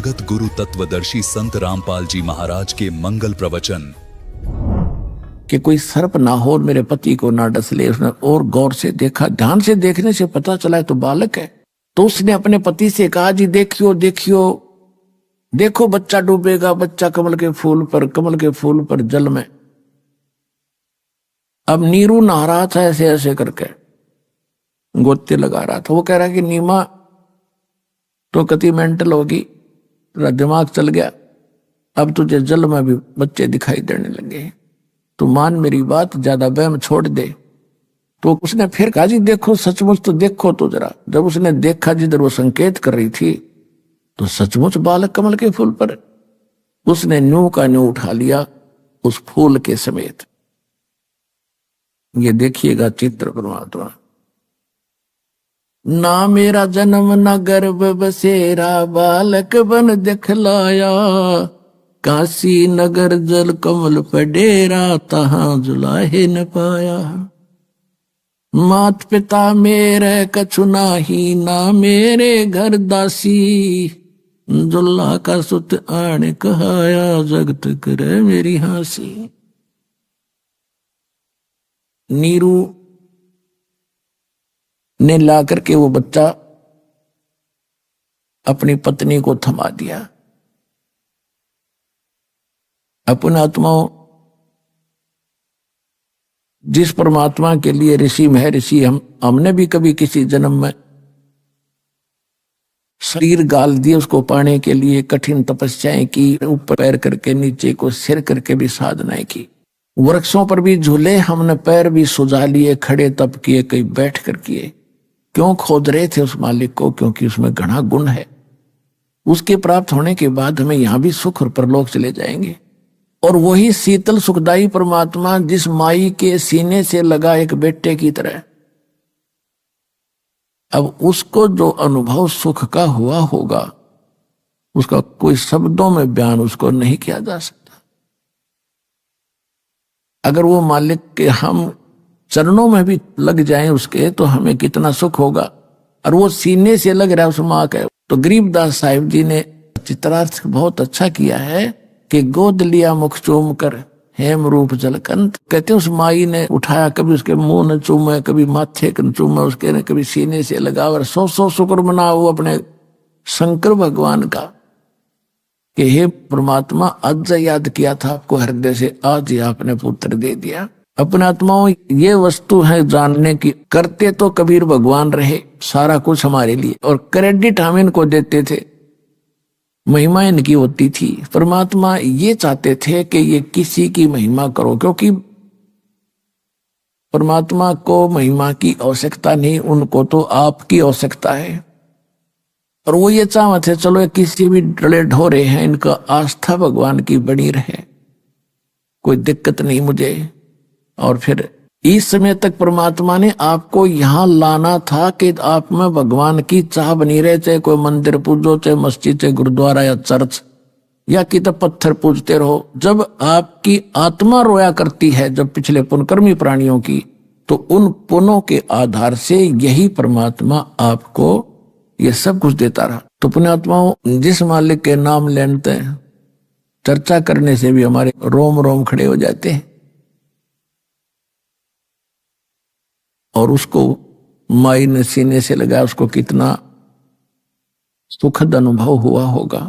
जगत गुरु तत्वदर्शी संत रामपाल जी महाराज के मंगल प्रवचन। कि कोई सर्प ना हो और मेरे पति को ना डस ले। उसने और गौर से देखा, ध्यान से देखने से पता चला तो बालक है। तो उसने अपने पति से कहा, जी देखियो देखियो, देखो बच्चा डूबेगा, बच्चा कमल के फूल पर जल में। अब नीरू नहा रहा था ऐसे ऐसे करके, गोते लगा रहा था। वो कह रहा कि नीमा तो कति मेंटल होगी, तेरा दिमाग चल गया, अब तुझे जल में भी बच्चे दिखाई देने लगे, तू मान मेरी बात, ज्यादा वहम छोड़ दे। तो उसने फिर कहा, जी देखो सचमुच तो देखो तो जरा। जब उसने देखा जिधर वो संकेत कर रही थी तो सचमुच बालक कमल के फूल पर। उसने न्यू का न्यू उठा लिया उस फूल के समेत। ये देखिएगा चित्र परमात्मा। ना मेरा जन्म न गर्भ बसेरा, बालक बन दिखलाया, काशी नगर जल कमल पर डेरा, तहां जुलाहे न पाया। मात पिता मेरे कछु नाही, ना मेरे घर दासी, जुल्ला का सुत आण कहाया, जगत करे मेरी हासी। नीरू ने ला करके वो बच्चा अपनी पत्नी को थमा दिया। अपने आत्माओं, जिस परमात्मा के लिए ऋषि महर्षि हमने भी कभी किसी जन्म में शरीर गाल दिए उसको पाने के लिए कठिन तपस्याएं की, ऊपर पैर करके नीचे को सिर करके भी साधनाएं की। वृक्षों पर भी झूले, हमने पैर भी सुझा लिए, खड़े तप किए, कई बैठ कर किए। क्यों खोद रहे थे उस मालिक को? क्योंकि उसमें घना गुण है। उसके प्राप्त होने के बाद हमें यहां भी सुख और परलोक चले जाएंगे। और वही शीतल सुखदाई परमात्मा जिस माई के सीने से लगा एक बेटे की तरह, अब उसको जो अनुभव सुख का हुआ होगा उसका कोई शब्दों में बयान उसको नहीं किया जा सकता। अगर वो मालिक के हम चरणों में भी लग जाएं उसके, तो हमें कितना सुख होगा। और वो सीने से लग रहा है उस माँ के। तो गरीबदास साहिब जी ने चित्रार्थ बहुत अच्छा किया है कि गोद लिया मुख चूम कर, हेम रूप जलकंत। कहते उस माई ने उठाया, कभी उसके मुंह न चूमे, कभी माथे न चूमे उसके, ने कभी सीने से लगा। और सौ शुक्र मनाओ अपने शंकर भगवान का कि हे परमात्मा, आज याद किया था आपको हृदय से, आज ही आपने पुत्र दे दिया। अपने आत्माओं, ये वस्तु है जानने की। करते तो कबीर भगवान रहे सारा कुछ हमारे लिए, और क्रेडिट हम इनको देते थे, महिमा इनकी होती थी। परमात्मा ये चाहते थे कि ये किसी की महिमा करो, क्योंकि परमात्मा को महिमा की आवश्यकता नहीं, उनको तो आपकी आवश्यकता है। और वो ये चाहते थे, चलो ये किसी भी डले ढोरे हैं, इनका आस्था भगवान की बनी रहे, कोई दिक्कत नहीं मुझे। और फिर इस समय तक परमात्मा ने आपको यहां लाना था कि आप में भगवान की चाह बनी रहे, चाहे कोई मंदिर पूजो, चाहे मस्जिद, चाहे गुरुद्वारा या चर्च, या कि तो पत्थर पूजते रहो। जब आपकी आत्मा रोया करती है, जब पिछले पुनकर्मी प्राणियों की, तो उन पुनों के आधार से यही परमात्मा आपको ये सब कुछ देता रहा। तो पुण्यात्माओं, जिस मालिक के नाम लेते हैं, चर्चा करने से भी हमारे रोम रोम खड़े हो जाते हैं। और उसको माई ने सीने से लगा, उसको कितना सुखद अनुभव हुआ होगा।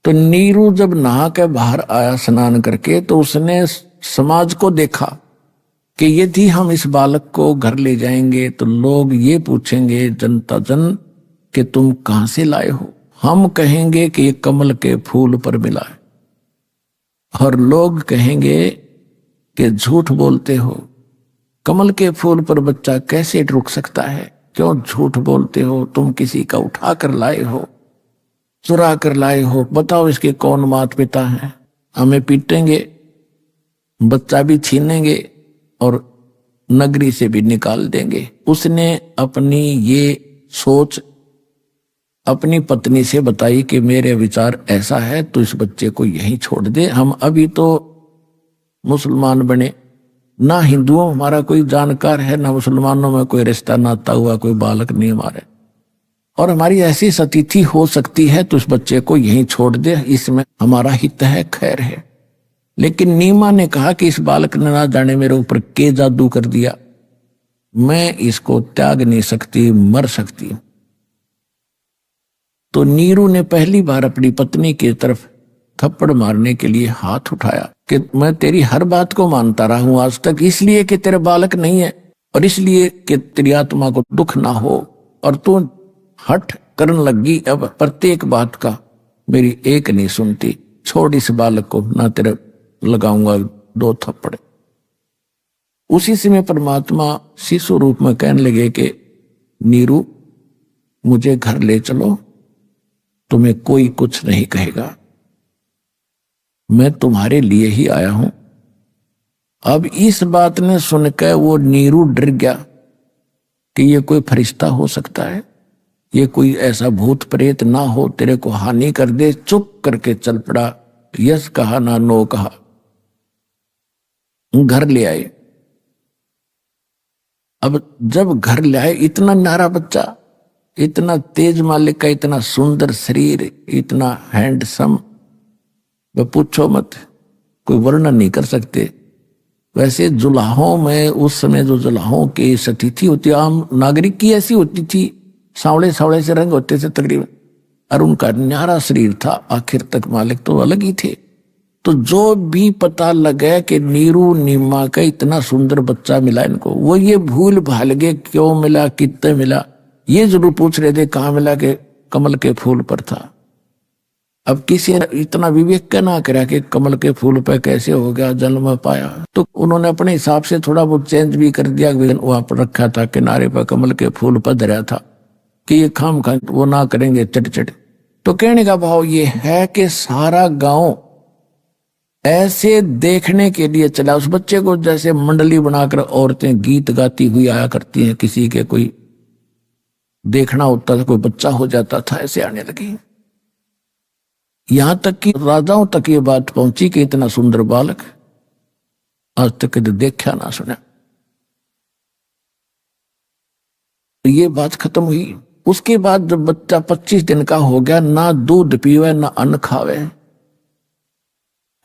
तो नीरू जब नहा के बाहर आया स्नान करके, तो उसने समाज को देखा कि यदि हम इस बालक को घर ले जाएंगे तो लोग ये पूछेंगे, जनता जन, कि तुम कहां से लाए हो। हम कहेंगे कि ये कमल के फूल पर मिला है, और लोग कहेंगे कि झूठ बोलते हो, कमल के फूल पर बच्चा कैसे रुक सकता है, क्यों झूठ बोलते हो, तुम किसी का उठा कर लाए हो, चुरा कर लाए हो, बताओ इसके कौन माता पिता हैं। हमें पीटेंगे, बच्चा भी छीनेंगे और नगरी से भी निकाल देंगे। उसने अपनी ये सोच अपनी पत्नी से बताई कि मेरे विचार ऐसा है, तो इस बच्चे को यहीं छोड़ दे। हम अभी तो मुसलमान बने, ना हिंदुओं हमारा कोई जानकार है, ना मुसलमानों में कोई रिश्ता नाता हुआ, कोई बालक नहीं हमारे। और हमारी ऐसी सतिथि हो सकती है तो इस बच्चे को यहीं छोड़ दे, इसमें हमारा हित है, खैर है। लेकिन नीमा ने कहा कि इस बालक ने ना जाने मेरे ऊपर के जादू कर दिया, मैं इसको त्याग नहीं सकती, मर सकती। तो नीरू ने पहली बार अपनी पत्नी की तरफ थप्पड़ मारने के लिए हाथ उठाया कि मैं तेरी हर बात को मानता रहा हूं आज तक, इसलिए कि तेरे बालक नहीं है और इसलिए कि तेरी आत्मा को दुख ना हो, और तू हठ करने लगी अब प्रत्येक बात का, मेरी एक नहीं सुनती। छोड़ इस बालक को, ना तेरे लगाऊंगा 2 थप्पड़। उसी समय परमात्मा शिशु रूप में कहने लगे कि नीरू मुझे घर ले चलो, तुम्हें कोई कुछ नहीं कहेगा, मैं तुम्हारे लिए ही आया हूं। अब इस बात ने सुनकर वो नीरू डर गया कि ये कोई फरिश्ता हो सकता है, ये कोई ऐसा भूत प्रेत ना हो तेरे को हानि कर दे। चुप करके चल पड़ा, यस कहा ना नो कहा, घर ले आए। अब जब घर ले आए, इतना न्यारा बच्चा, इतना तेज मालिक का, इतना सुंदर शरीर, इतना हैंडसम, वह पूछो मत, कोई वर्णन नहीं कर सकते। वैसे जुलाहों में उस समय जो जुलाहों की सतिथि होती, आम नागरिक की ऐसी होती थी, सांवले सांवले से रंग होते थे तकरीबन, और उनका न्यारा शरीर था। आखिर तक मालिक तो अलग ही थे। तो जो भी पता लगे कि नीरू नीमा का इतना सुंदर बच्चा मिला इनको, वो ये भूल भाल गए क्यों मिला, कितने मिला, ये जरूर पूछ रहे थे कहाँ मिला, के कमल के फूल पर था। अब किसी ने इतना विवेक क्या ना करा कि कमल के फूल पे कैसे हो गया, जन्म पाया। तो उन्होंने अपने हिसाब से थोड़ा बहुत चेंज भी कर दिया। वहां पर रखा था किनारे पर कमल के फूल पर धरा था कि ये खाम खा वो ना करेंगे चट चट। तो कहने का भाव ये है कि सारा गांव ऐसे देखने के लिए चला उस बच्चे को, जैसे मंडली बनाकर औरतें गीत गाती हुई आया करती हैं, किसी के कोई देखना होता था, कोई बच्चा हो जाता था, ऐसे आने लगी। यहां तक कि राजाओं तक ये बात पहुंची कि इतना सुंदर बालक आज तक कभी देखा ना सुना। तो ये बात खत्म हुई। उसके बाद जब बच्चा 25 दिन का हो गया, ना दूध पीवे ना अन्न खावे,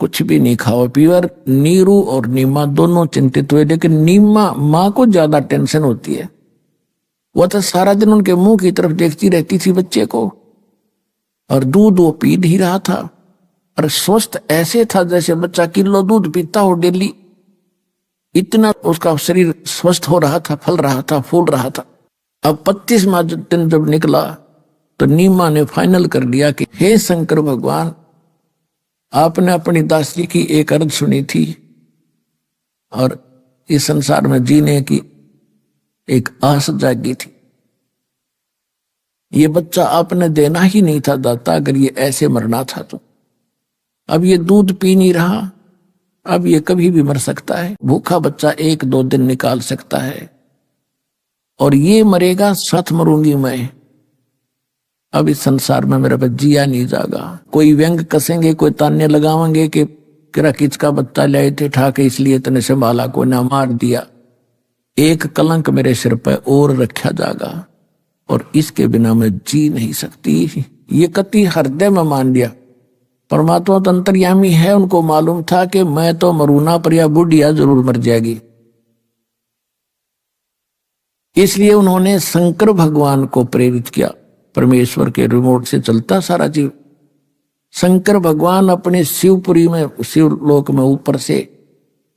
कुछ भी नहीं खाओ पीवर। नीरू और नीमा दोनों चिंतित हुए, लेकिन नीमा माँ को ज्यादा टेंशन होती है। वह तो सारा दिन उनके मुंह की तरफ देखती रहती थी बच्चे को, और दूध वो पी नहीं रहा था। और स्वस्थ ऐसे था जैसे बच्चा किलो दूध पीता हो डेली, इतना उसका शरीर स्वस्थ हो रहा था, फल रहा था, फूल रहा था। अब 25वां दिन जब निकला तो नीमा ने फाइनल कर दिया कि हे शंकर भगवान, आपने अपनी दासी की एक अर्ज सुनी थी और इस संसार में जीने की एक आस जागी थी। ये बच्चा आपने देना ही नहीं था दाता, अगर ये ऐसे मरना था तो। अब ये दूध पी नहीं रहा, अब ये कभी भी मर सकता है। भूखा बच्चा 1-2 दिन निकाल सकता है, और ये मरेगा, साथ मरूंगी मैं। अब इस संसार में मेरा बच्चा जिया नहीं जागा। कोई व्यंग कसेंगे, कोई ताने लगावेंगे कि किरा किच का बच्चा लाए थे ठाके, इसलिए तने संभाला, कोई ना मार दिया। एक कलंक मेरे सिर पर और रखा जागा, और इसके बिना मैं जी नहीं सकती। ये कति हृदय में मान लिया। परमात्मा तो अंतर्यामी है, उनको मालूम था कि मैं तो मरूना पर या बुढ़िया जरूर मर जाएगी। इसलिए उन्होंने शंकर भगवान को प्रेरित किया। परमेश्वर के रिमोट से चलता सारा जीव। शंकर भगवान अपने शिवपुरी में, शिवलोक में ऊपर से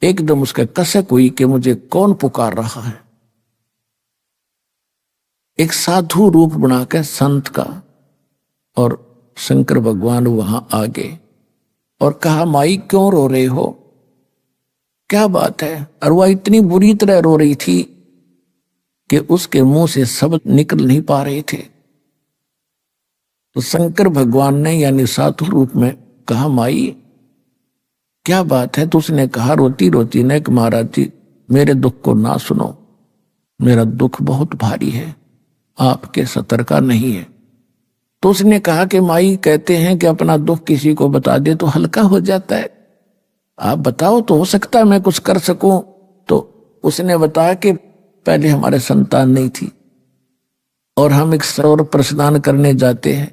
एकदम उसका कसक हुई कि मुझे कौन पुकार रहा है। एक साधु रूप बनाकर संत का, और शंकर भगवान वहां आ गए और कहा, माई क्यों रो रहे हो, क्या बात है। और वह इतनी बुरी तरह रो रही थी कि उसके मुंह से शब्द निकल नहीं पा रहे थे। तो शंकर भगवान ने यानी साधु रूप में कहा, माई क्या बात है। तो उसने कहा रोती रोती ने कि महाराज जी, मेरे दुख को ना सुनो, मेरा दुख बहुत भारी है, आपके सतर का नहीं है। तो उसने कहा कि माई कहते हैं कि अपना दुख किसी को बता दे तो हल्का हो जाता है, आप बताओ तो हो सकता है मैं कुछ कर सकूं। तो उसने बताया कि पहले हमारे संतान नहीं थी, और हम एक सरोवर पर स्नान करने जाते हैं।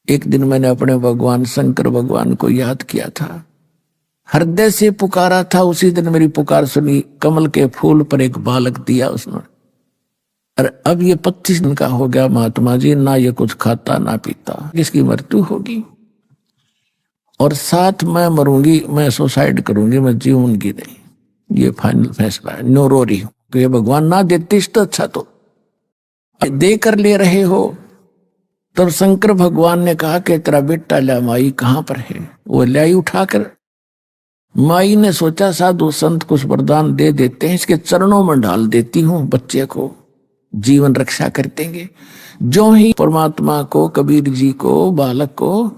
एक दिन मैंने अपने भगवान शंकर भगवान को याद किया था, हृदय से पुकारा था। उसी दिन मेरी पुकार सुनी, कमल के फूल पर एक बालक दिया उसने। अरे अब ये 25 दिन का हो गया महात्मा जी, ना ये कुछ खाता ना पीता, इसकी मृत्यु होगी और साथ मैं मरूंगी, मैं सुसाइड करूंगी, मैं जीऊंगी नहीं। ये फाइनल फैसला है, नो रो रही हूं कि ये भगवान ना देते इससे अच्छा तो दे कर ले रहे हो। तब शंकर भगवान ने कहा कि तेरा बेटा ला माई कहां पर है। वो लाई उठाकर, माई ने सोचा साधु संत कुछ वरदान दे देते हैं, इसके चरणों में डाल देती हूं, बच्चे को जीवन रक्षा कर देंगे। जो ही परमात्मा को, कबीर जी को, बालक को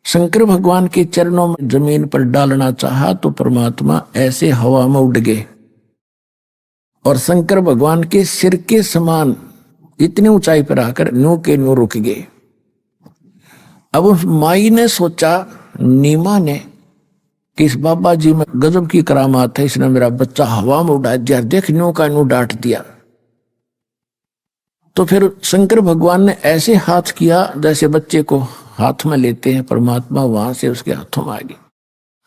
शंकर भगवान के चरणों में जमीन पर डालना चाहा तो परमात्मा ऐसे हवा में उड़ गए और शंकर भगवान के सिर के समान इतनी ऊंचाई पर आकर न्यू के न्यू रुक गए। अब उस माई ने सोचा, नीमा ने, कि इस बाबा जी में गजब की करामात है, इसने मेरा बच्चा हवा में उड़ा दिया, देख न्यू का न्यू डांट दिया। तो फिर शंकर भगवान ने ऐसे हाथ किया जैसे बच्चे को हाथ में लेते हैं, परमात्मा वहां से उसके हाथों में आ गई।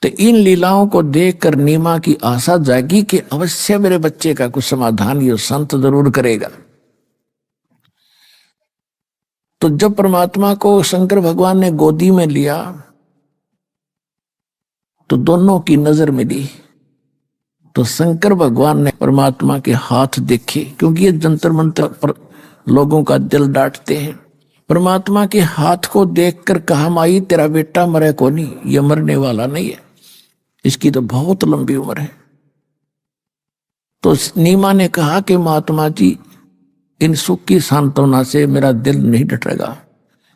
तो इन लीलाओं को देखकर नीमा की आशा जागी कि अवश्य मेरे बच्चे का कुछ समाधान ये संत जरूर करेगा। तो जब परमात्मा को शंकर भगवान ने गोदी में लिया तो दोनों की नजर मिली। तो शंकर भगवान ने परमात्मा के हाथ देखे, क्योंकि ये जंतर मंतर पर लोगों का दिल डांटते हैं। परमात्मा के हाथ को देखकर कहा, माई तेरा बेटा मरे को नहीं, ये मरने वाला नहीं है, इसकी तो बहुत लंबी उम्र है। तो नीमा ने कहा कि महात्मा जी, इन सुख की सांत्वना से मेरा दिल नहीं डटेगा,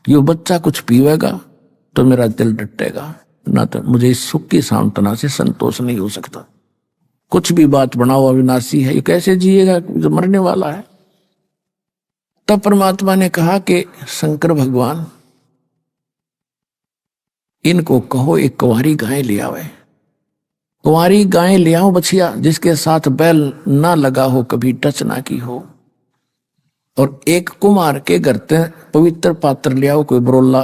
यो बच्चा कुछ पीवेगा तो मेरा दिल डटेगा, ना तो मुझे इस सुख की सांत्वना से संतोष नहीं हो सकता। कुछ भी बात बनाओ, अविनाशी है, ये कैसे जिएगा जो मरने वाला है। तब परमात्मा ने कहा कि शंकर भगवान, इनको कहो एक कुंवारी गाय ले आवे, कुंवारी गाय ले आओ बछिया, जिसके साथ बैल ना लगा हो, कभी टच ना की हो, और एक कुमार के घर से पवित्र पात्र ले आओ, कोई बरोला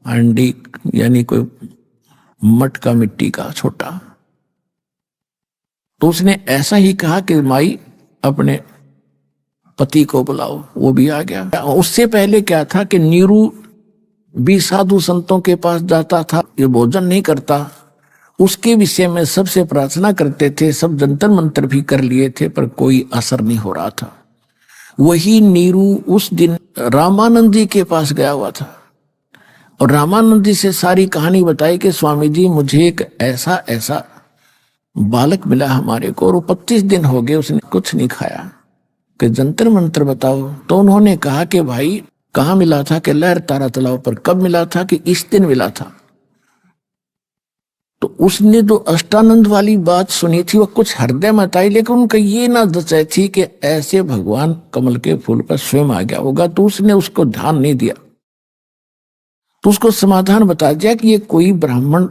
हांडी यानी कोई मटका मिट्टी का छोटा। तो उसने ऐसा ही कहा कि माई अपने पति को बुलाओ, वो भी आ गया। उससे पहले क्या था कि नीरू भी साधु संतों के पास जाता था, ये भोजन नहीं करता, उसके विषय में सबसे प्रार्थना करते थे, सब जंतर मंत्र भी कर लिए थे, पर कोई असर नहीं हो रहा था। वही नीरू उस दिन रामानंद जी के पास गया हुआ था और रामानंद जी से सारी कहानी बताई कि स्वामी जी, मुझे एक ऐसा ऐसा बालक मिला हमारे को, और 25 दिन हो गए उसने कुछ नहीं खाया, कि जंतर मंत्र बताओ। तो उन्होंने कहा कि भाई कहाँ मिला था, कि लहर तारा तालाब पर। कब मिला था, कि इस दिन मिला था। तो उसने जो अष्टानंद वाली बात सुनी थी वो कुछ हृदय में आई, लेकिन उनका ये ना जचाई थी कि ऐसे भगवान कमल के फूल पर स्वयं आ गया होगा, तो उसने उसको ध्यान नहीं दिया। तो उसको समाधान बता दिया कि ये कोई ब्राह्मण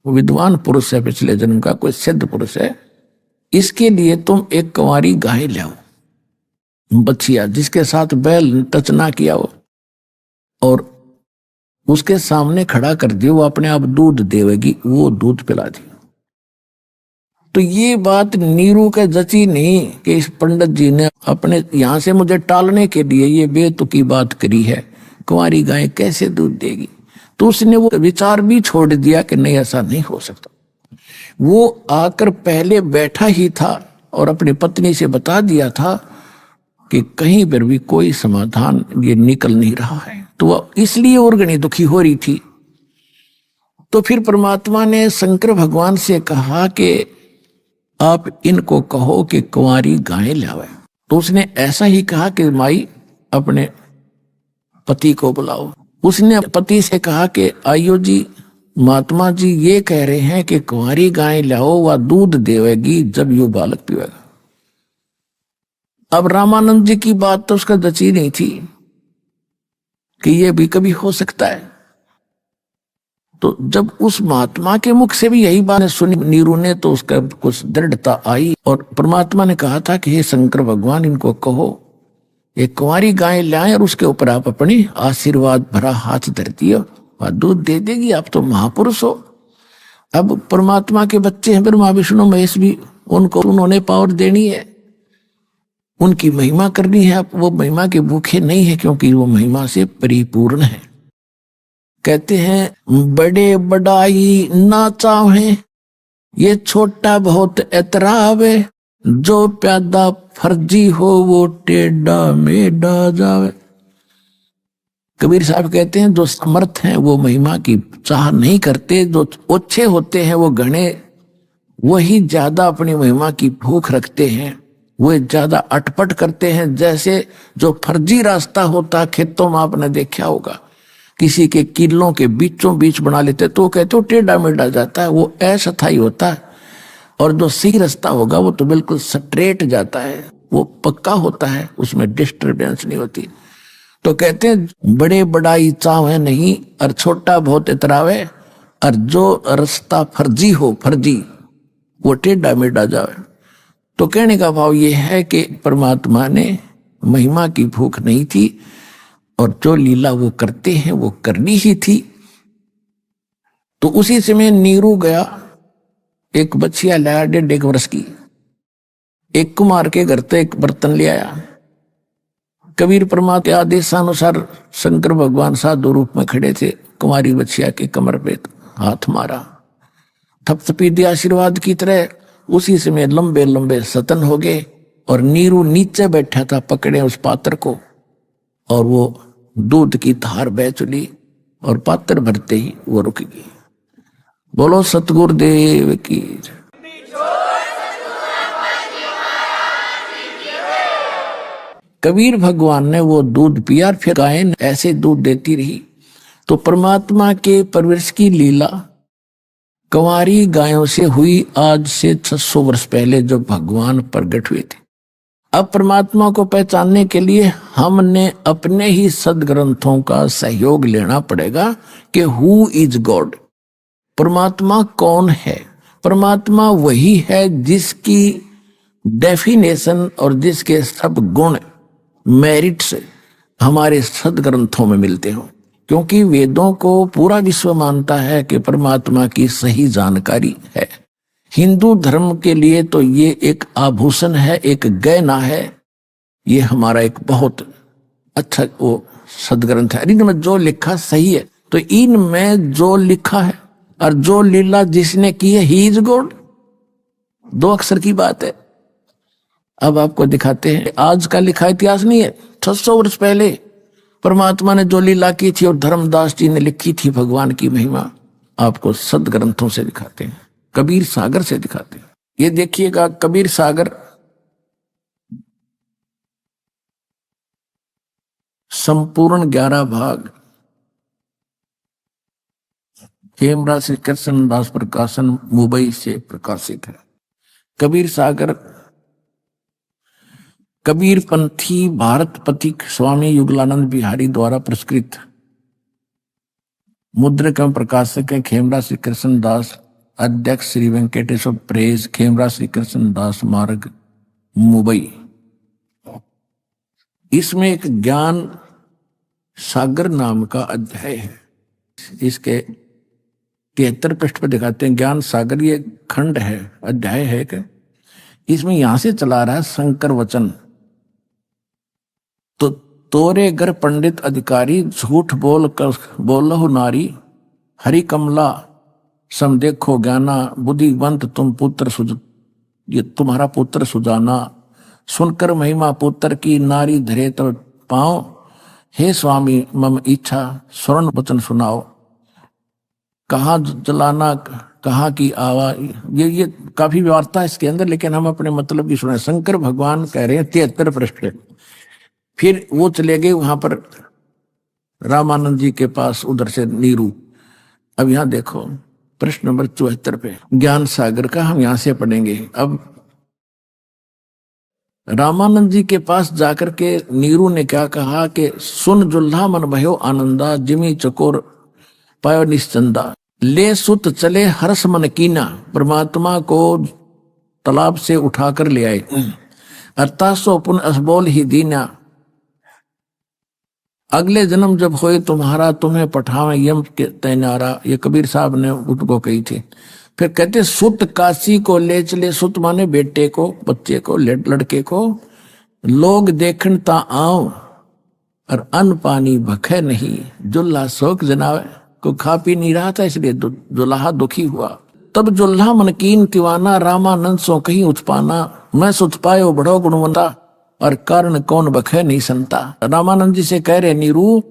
विद्वान पुरुष है, पिछले जन्म का कोई सिद्ध पुरुष है, इसके लिए तुम एक कुंवारी गाय ले आओ बछिया, जिसके साथ बैल टच ना किया हो, और उसके सामने खड़ा कर दियो, वो अपने आप दूध देवेगी, वो दूध पिला दी। तो ये बात नीरू के जची नहीं कि इस पंडित जी ने अपने यहां से मुझे टालने के लिए ये बेतुकी बात करी है, कुंवारी गाय कैसे दूध देगी। तो उसने वो विचार भी छोड़ दिया कि नहीं, ऐसा नहीं हो सकता। वो आकर पहले बैठा ही था और अपनी पत्नी से बता दिया था कि कहीं पर भी कोई समाधान ये निकल नहीं रहा है, तो वह इसलिए और घनी दुखी हो रही थी। तो फिर परमात्मा ने शंकर भगवान से कहा कि आप इनको कहो कि कुंवारी गाय लावे। तो उसने ऐसा ही कहा कि माई अपने पति को बुलाओ। उसने पति से कहा कि आयो जी, महात्मा जी ये कह रहे हैं कि कुंवारी गाय लाओ, वह दूध देवेगी जब यो बालक पीवेगा। अब रामानंद जी की बात तो उसका जची नहीं थी कि ये भी कभी हो सकता है। तो जब उस महात्मा के मुख से भी यही बात सुनी नीरू ने, तो उसका कुछ दृढ़ता आई और परमात्मा ने कहा था कि हे शंकर भगवान, इनको कहो एक कुंवारी गाय लाए और उसके ऊपर आप अपनी आशीर्वाद भरा हाथ धर दियो और दूध दे देगी, आप तो महापुरुष हो। अब परमात्मा के बच्चे हैं ब्रह्मा विष्णु महेश भी, उनको उन्होंने पावर देनी है, उनकी महिमा करनी है। आप वो महिमा के भूखे नहीं है, क्योंकि वो महिमा से परिपूर्ण है। कहते हैं बड़े बड़ाई ना चाहे, ये छोटा बहुत एतरावे, जो प्यादा फर्जी हो वो टेढ़ा मेढ़ा जावे। कबीर साहब कहते हैं जो समर्थ हैं वो महिमा की चाह नहीं करते, जो ओछे होते हैं वो घने, वही ज्यादा अपनी महिमा की भूख रखते हैं, वो ज्यादा अटपट करते हैं। जैसे जो फर्जी रास्ता होता खेतों में आपने देखा होगा, किसी के किलों के बीचों बीच बना लेते तो कहते हो टेढ़ा मेढ़ा जाता है, वो अस्थायी होता है। और जो सही रास्ता होगा वो तो बिल्कुल स्ट्रेट जाता है, वो पक्का होता है, उसमें डिस्टर्बेंस नहीं होती। तो कहते हैं बड़े बड़ाई चाहे नहीं और छोटा बहुत इतरावे, और जो रास्ता फर्जी हो फर्जी वो टेढ़ा मेढ़ा जावे। तो कहने का भाव ये है कि परमात्मा ने महिमा की भूख नहीं थी, और जो लीला वो करते हैं वो करनी ही थी। तो उसी समय नीरू गया, एक बच्चिया लाया 1.5 वर्ष की, एक कुमार के घर से एक बर्तन ले आया। कबीर परमात्मा के आदेशानुसार शंकर भगवान साधु रूप में खड़े थे, कुमारी बच्चिया के कमर पे हाथ मारा, थपथपी दिया आशीर्वाद की तरह। उसी समय लंबे लंबे सतन हो गए, और नीरू नीचे बैठा था पकड़े उस पात्र को, और वो दूध की धार बह चली, और पात्र भरते ही वो रुक गई। बोलो सतगुरुदेव की। कबीर भगवान ने वो दूध पिया, फिर गाय ऐसे दूध देती रही। तो परमात्मा के परवरिश की लीला कुंवारी गायों से हुई आज से 600 वर्ष पहले, जो भगवान प्रकट हुए थे। अब परमात्मा को पहचानने के लिए हमने अपने ही सदग्रंथों का सहयोग लेना पड़ेगा कि हु इज गॉड, परमात्मा कौन है। परमात्मा वही है जिसकी डेफिनेशन और जिसके सब गुण मेरिट्स हमारे सदग्रंथों में मिलते हो, क्योंकि वेदों को पूरा विश्व मानता है कि परमात्मा की सही जानकारी है। हिंदू धर्म के लिए तो ये एक आभूषण है, एक गहना है। ये हमारा एक बहुत अच्छा वो सदग्रंथ है। इनमें जो लिखा सही है, तो इनमें जो लिखा है और जो लीला जिसने की है, ही इज गॉड। 2 अक्षर की बात है। अब आपको दिखाते हैं, आज का लिखा इतिहास नहीं है, 600 वर्ष पहले परमात्मा ने जो लीला की थी और धर्मदास जी ने लिखी थी भगवान की महिमा, आपको सदग्रंथों से दिखाते हैं, कबीर सागर से दिखाते हैं। ये देखिएगा कबीर सागर संपूर्ण 11 भाग खेमरा श्री कृष्णदास प्रकाशन मुंबई से प्रकाशित है। कबीर सागर कबीर पंथी भारत पथिक स्वामी युगलानंद बिहारी द्वारा पुरस्कृत मुद्रक एवं प्रकाशक है खेमरा श्री कृष्णदास, अध्यक्ष श्री वेंकटेश्वर प्रेस, खेमरा श्री कृष्णदास मार्ग मुंबई। इसमें एक ज्ञान सागर नाम का अध्याय है। इसके 73 पृष्ठ पर दिखाते हैं ज्ञान सागर। ये खंड है, अध्याय है कि इसमें यहां से चला रहा है शंकर वचन। तो तोरे घर पंडित अधिकारी, झूठ बोल कर बोलहु नारी, हरि कमला सम देखो ज्ञाना, बुद्धिवंत तुम पुत्र सुज, ये तुम्हारा पुत्र सुजाना, सुनकर महिमा पुत्र की नारी धरे तो पाओ, हे स्वामी मम इच्छा स्वर्ण वचन सुनाओ, कहाँ जलाना कहाँ की आवा। ये काफी वार्ता है इसके अंदर, लेकिन हम अपने मतलब की सुने। शंकर भगवान कह रहे हैं 73 पृष्ठ। फिर वो चले गए वहां पर रामानंद जी के पास, उधर से नीरू। अब यहां देखो प्रश्न नंबर 74 पे ज्ञान सागर का हम यहां से पढ़ेंगे। अब रामानंद जी के पास जाकर के नीरू ने क्या कहा कि सुन जुल्हा मन भयो आनंदा, जिमी चकोर पायो निश्चंदा, ले सुत चले हर्ष मन कीना। परमात्मा को तालाब से उठाकर ले आए। 1800 पुन असबोल ही दीना, अगले जन्म जब होए तुम्हारा, तुम्हें पठावे यम के तैनारा, ये कबीर साहब ने उनको कही थी। फिर कहते सुत काशी को ले चले, सुत माने बेटे को, बच्चे को, लड़के को, लोग देखन ता आओ, और अन्न पानी भखे नहीं, जुल्हा शोक जनावे, को खा पी नहीं रहा था इसलिए जुल्हा दुखी हुआ। तब जुल्हा मनकीन तिवाना, रामानंद सो कहीं उत्पाना, मैं सुत पायो बड़ो गुणवंता, और कारण कौन बखे नहीं संता। रामानंद जी से कह रहे नीरू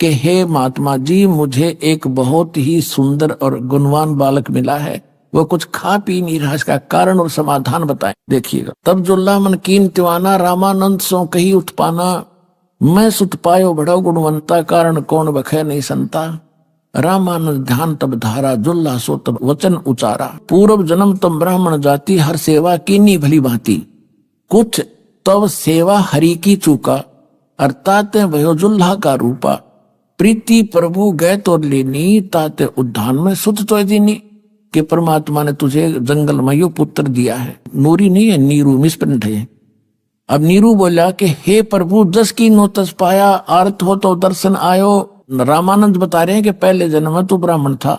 कि हे महात्मा जी, मुझे एक बहुत ही सुंदर और गुणवान बालक मिला है, वो कुछ खा पी नहीं रहा, इसका कारण और समाधान बताएं। देखिएगा, तब जुल्हा मनकीन तिवाना, रामानंद सो कहीं उत्पाना, मैं सुत पायो बड़ो गुणवंता, कारण कौन बखे नहीं संता। रामानंद ध्यान तब धारा, जुल्हा सो तब वचन उचारा, पूर्व जन्म तम ब्राह्मण जाति, हर सेवा कीनी भली भांति, कुछ तब सेवा हरि की चूका, अर्थात भयो जुल्हा का रूपा, प्रीति प्रभु गए तो लेनी, ताते उद्धान में सुत तो दीनी, कि परमात्मा ने तुझे जंगल में यो पुत्र दिया है। नूरी नहीं है, नीरू मिसप्रिंट है। अब नीरू बोला कि हे प्रभु, जस की नो तस पाया, आर्थ हो तो दर्शन आयो। रामानंद बता रहे हैं कि पहले जन्म में तू ब्राह्मण था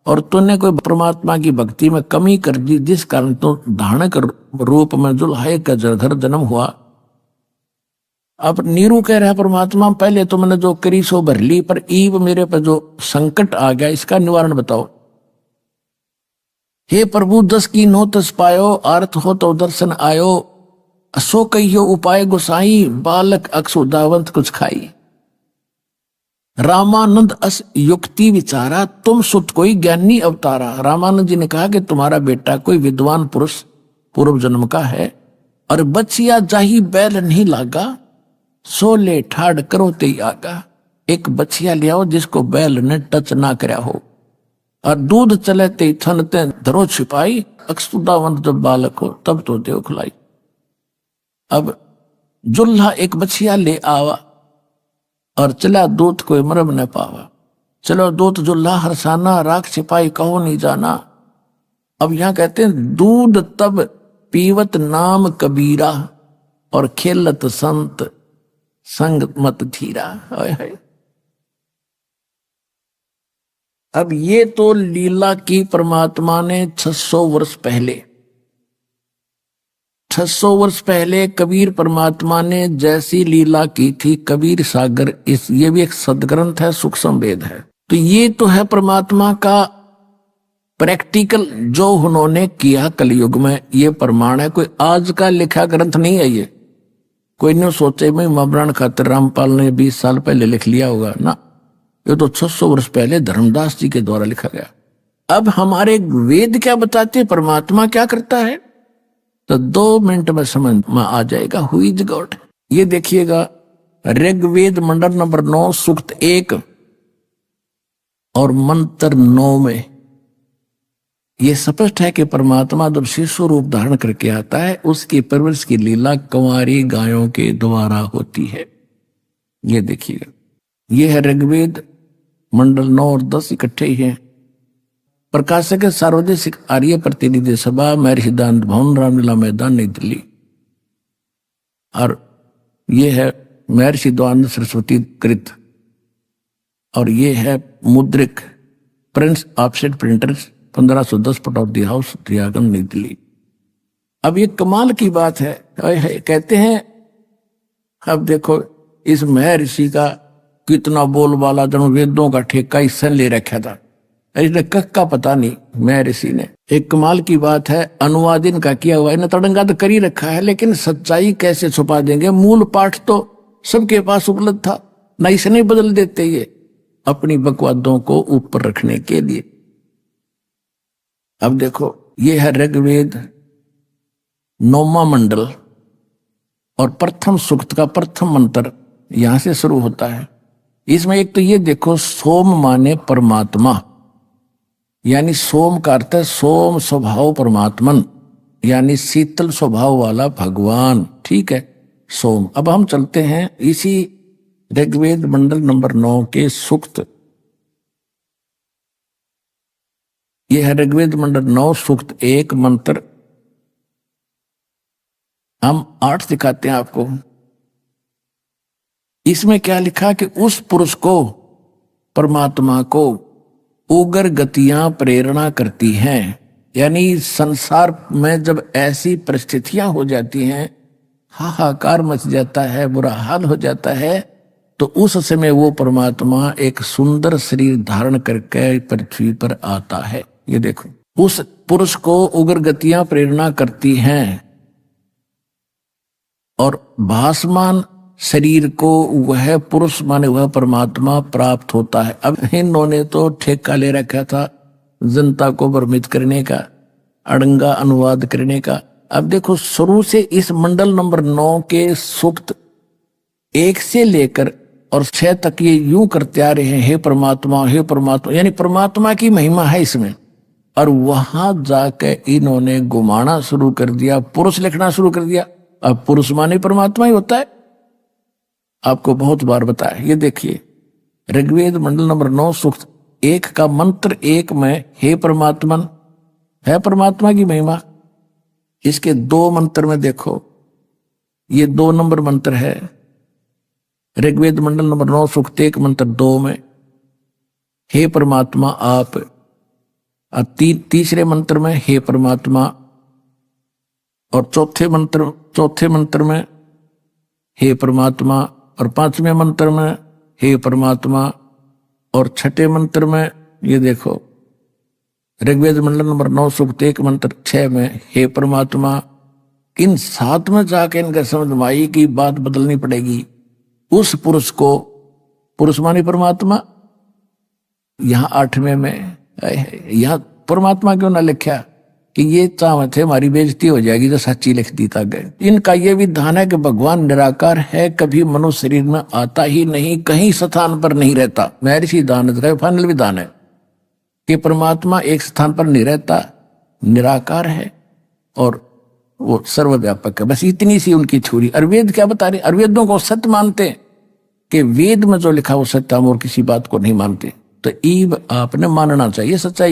और तूने कोई परमात्मा की भक्ति में कमी कर दी, जिस कारण तू धारणक रूप में जुल्हा का घर जन्म हुआ। अब नीरू कह रहा है परमात्मा, पहले तो मैंने जो करी सो भर ली, पर ईब मेरे पर जो संकट आ गया, इसका निवारण बताओ। हे प्रभु, दस की नो तस पायो, आर्थ हो तो दर्शन आयो, सो कहियो उपाय गोसाई, बालक अक्षुदावंत कुछ खाई। रामानंद अस युक्ति विचारा, तुम सुत कोई ज्ञानी अवतारा। रामानंद जी ने कहा कि तुम्हारा बेटा कोई विद्वान पुरुष पूर्व जन्म का है, और बचिया जाही बैल नहीं लागा, सो ले ठाड़ करो ते आगा। एक बचिया ले आओ जिसको बैल ने टच ना करया हो, और दूध चले ते थन ते धरो छिपाई, अक्षुदावंत जब बालक हो तब तो देव खुलाई। अब जुल्हा एक बछिया ले आवा, और चला दूत कोई मरम न पावा। चलो दूत जुल्हा हरसाना, राख छिपाई कहो नहीं जाना। अब यहां कहते हैं दूध तब पीवत नाम कबीरा, और खेलत संत संग मत धीरा। अब ये तो लीला की परमात्मा ने 600 वर्ष पहले, 600 वर्ष पहले कबीर परमात्मा ने जैसी लीला की थी, कबीर सागर, इस ये भी एक सदग्रंथ है, सूक्ष्म वेद है। तो ये तो है परमात्मा का प्रैक्टिकल जो उन्होंने किया कलयुग में, ये प्रमाण है। कोई आज का लिखा ग्रंथ नहीं है ये। कोई नहीं सोचे भाई मबरान खातिर रामपाल ने 20 साल पहले लिख लिया होगा ना, ये तो 600 वर्ष पहले धर्मदास जी के द्वारा लिखा गया। अब हमारे वेद क्या बताते हैं, परमात्मा क्या करता है, तो 2 मिनट में समझ में आ जाएगा। हुई इज गॉड। ये देखिएगा, ऋग्वेद मंडल नंबर 9 सूक्त 1 और मंत्र 9 में ये स्पष्ट है कि परमात्मा जब शिशु रूप धारण करके आता है, उसकी परवरिश की लीला कुंवारी गायों के द्वारा होती है। ये देखिएगा, ये है ऋग्वेद मंडल 9 और 10 इकट्ठे ही हैं। प्रकाशक सार्वदेशिक आर्य प्रतिनिधि सभा, महर्षिदानंद भवन, रामलीला मैदान, नई दिल्ली। और ये है महर्षि द्वानंद सरस्वती कृत, और ये है मुद्रिक prince offset printers, 1510 Pataudi house, रियागंज, नई दिल्ली। अब ये कमाल की बात है। कहते हैं, अब देखो इस महर्षि का कितना बोलबाला, जनो वेदों का ठेका इससे ले रखा था, इसने कख का पता नहीं महर्षि ने। एक कमाल की बात है, अनुवाद इनका किया हुआ, इन्हें तड़ंगा तो कर ही रखा है, लेकिन सच्चाई कैसे छुपा देंगे। मूल पाठ तो सबके पास उपलब्ध था ना, इसे नहीं बदल देते ये अपनी बकवादों को ऊपर रखने के लिए। अब देखो, ये है ऋग्वेद 9वां मंडल, और प्रथम सूक्त का प्रथम मंत्र यहां से शुरू होता है। इसमें एक तो ये देखो, सोम माने परमात्मा, यानी सोम का अर्थ है सोम स्वभाव परमात्मन, यानी शीतल स्वभाव वाला भगवान। ठीक है, सोम। अब हम चलते हैं इसी ऋग्वेद मंडल नंबर 9 के सूक्त। यह है ऋग्वेद मंडल 9 सूक्त 1 मंत्र। हम 8 दिखाते हैं आपको। इसमें क्या लिखा कि उस पुरुष को, परमात्मा को उग्र गतियां प्रेरणा करती हैं। यानी संसार में जब ऐसी परिस्थितियां हो जाती हैं, हाहाकार मच जाता है, बुरा हाल हो जाता है, तो उस समय वो परमात्मा एक सुंदर शरीर धारण करके पृथ्वी पर आता है। ये देखो, उस पुरुष को उग्र गतियां प्रेरणा करती हैं और भासमान शरीर को वह पुरुष माने वह परमात्मा प्राप्त होता है। अब इन्होंने तो ठेका ले रखा था जनता को भ्रमित करने का, अड़ंगा अनुवाद करने का। अब देखो, शुरू से इस मंडल नंबर 9 के सूक्त 1 से लेकर और 6 तक ये यूं करते आ रहे हैं, हे परमात्मा, हे परमात्मा, यानी परमात्मा की महिमा है इसमें। और वहां जाकर इन्होंने घुमाना शुरू कर दिया, पुरुष लिखना शुरू कर दिया। अब पुरुष माने परमात्मा ही होता है, आपको बहुत बार बताया। ये देखिए, ऋग्वेद मंडल नंबर 9 सूक्त 1 का मंत्र 1 में हे परमात्मन है परमात्मा की महिमा। इसके 2 मंत्र में देखो, ये 2 नंबर मंत्र है। ऋग्वेद मंडल नंबर 9 सूक्त 1 मंत्र 2 में हे परमात्मा आप, तीसरे मंत्र में हे परमात्मा, और चौथे मंत्र में हे परमात्मा, और 5वें मंत्र में हे परमात्मा, और 6ठे मंत्र में ये देखो ऋग्वेद मंडल नंबर 9 सूक्त 1 मंत्र 6 में हे परमात्मा। इन 7 में जाके इनका समझ में आई कि बात बदलनी पड़ेगी। उस पुरुष को, पुरुष मानी परमात्मा, यहां 8वें में, यहां परमात्मा क्यों ना लिखा कि ये चाहते थे हमारी बेइज्जती हो जाएगी तो सच्ची लिख दी था गए। इनका ये विधान है कि भगवान निराकार है, कभी मनुष्य शरीर में आता ही नहीं, कहीं स्थान पर नहीं रहता। महर्षि दानव का फाइनल विधान है कि परमात्मा एक स्थान पर नहीं रहता, निराकार है और वो सर्वव्यापक है। बस इतनी सी उनकी थ्योरी। और वेद क्या बता रहे? और वेदों को सत्य मानते कि वेद में जो लिखा वो सत्य, हम और किसी बात को नहीं मानते। तो ईब आपने मानना चाहिए सच्चाई को।